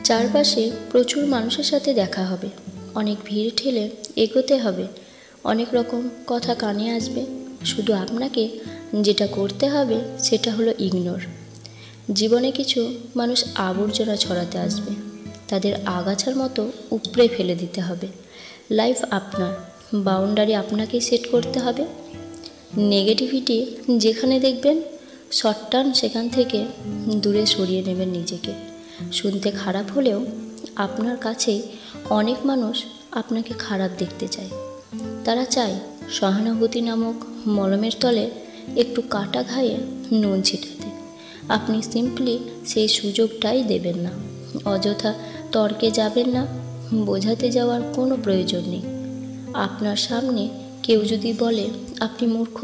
চারপাশে প্রচুর মানুষের সাথে দেখা হবে, অনেক ভিড় ঠেলে এগোতে হবে, অনেক রকম কথা কানে আসবে। শুধু আপনাকে যেটা করতে হবে সেটা হলো ইগনোর। জীবনে কিছু মানুষ আবর্জনা ছড়াতে আসবে, তাদের আগাছার মতো উপড়ে ফেলে দিতে হবে। লাইফ আপনার, বাউন্ডারি আপনাকেই সেট করতে হবে। নেগেটিভিটি যেখানে দেখবেন শর্ট টার্ন সেখান থেকে দূরে সরিয়ে নেবেন নিজেকে। শুনতে খারাপ হলেও আপনার কাছেই অনেক মানুষ আপনাকে খারাপ দেখতে চায়। তারা চায় সহানুভূতি নামক মলমের তলে একটু কাটা ঘায়ে নুন ছিটাতে। আপনি সিম্পলি সেই সুযোগটাই দেবেন না। অযথা তর্কে যাবেন না, বোঝাতে যাওয়ার কোনো প্রয়োজন নেই। আপনার সামনে কেউ যদি বলে আপনি মূর্খ,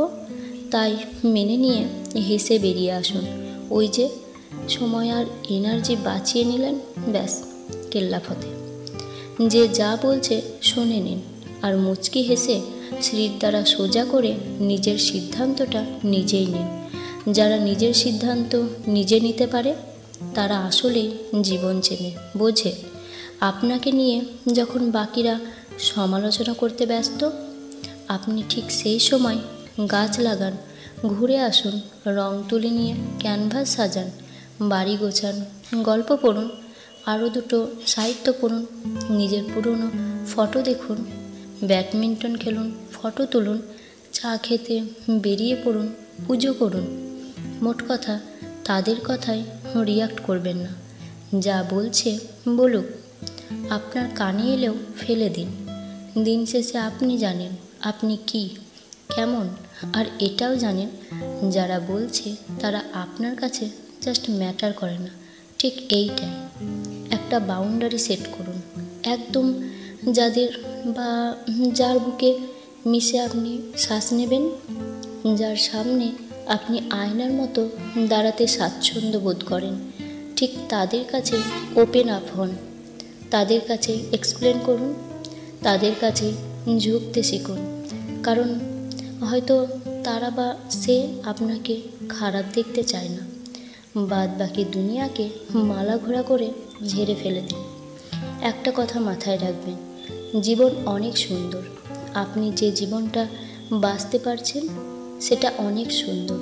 তাই মেনে নিয়ে হেসে বেরিয়ে আসুন। ওই যে সময় আর এনার্জি বাঁচিয়ে নিলেন, ব্যাস কেল্লাফতে। যে যা বলছে শুনে নিন আর মুচকি হেসে শ্রীর দ্বারা সোজা করে নিজের সিদ্ধান্তটা নিজেই নিন। যারা নিজের সিদ্ধান্ত নিজে নিতে পারে তারা আসলেই জীবন চেনে, বোঝে। আপনাকে নিয়ে যখন বাকিরা সমালোচনা করতে ব্যস্ত, আপনি ঠিক সেই সময় গাছ লাগান, ঘুরে আসুন, রং তুলি নিয়ে ক্যানভাস সাজান, বাড়ি গোছান, গল্প পড়ুন, আরও দুটো সাহিত্য পড়ুন, নিজের পুরনো ফটো দেখুন, ব্যাডমিন্টন খেলুন, ফটো তুলুন, চা খেতে বেরিয়ে পড়ুন, পুজো করুন। মোট কথা, তাদের কথায় রিয়াক্ট করবেন না। যা বলছে বলুক, আপনার কানে এলেও ফেলে দিন। দিন শেষে আপনি জানেন আপনি কি, কেমন, আর এটাও জানেন যারা বলছে তারা আপনার কাছে জাস্ট ম্যাটার করে না। ঠিক এইটাই। একটা বাউন্ডারি সেট করুন, একদম যাদের বা যার বুকে মিশে আপনি শ্বাস নেবেন, যার সামনে আপনি আয়নার মতো দাঁড়াতে স্বাচ্ছন্দ্য বোধ করেন, ঠিক তাদের কাছে ওপেন আপ হন, তাদের কাছে এক্সপ্লেন করুন, তাদের কাছে ঝুঁকতে শিখুন। কারণ হয়তো তারা বা সে আপনাকে খারাপ দেখতে চায় না। বাদ বাকি দুনিয়াকে মালা ঘোরা করে ঝেড়ে ফেলে দিন। একটা কথা মাথায় রাখবেন, জীবন অনেক সুন্দর। আপনি যে জীবনটা বাঁচতে পারছেন সেটা অনেক সুন্দর।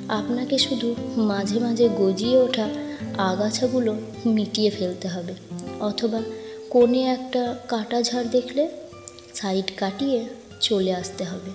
আপনাকে শুধু মাঝে মাঝে গজিয়ে ওঠা আগাছাগুলো মিটিয়ে ফেলতে হবে, অথবা কোণে একটা কাটা ঝাড় দেখলে সাইড কাটিয়ে চলে আসতে হবে।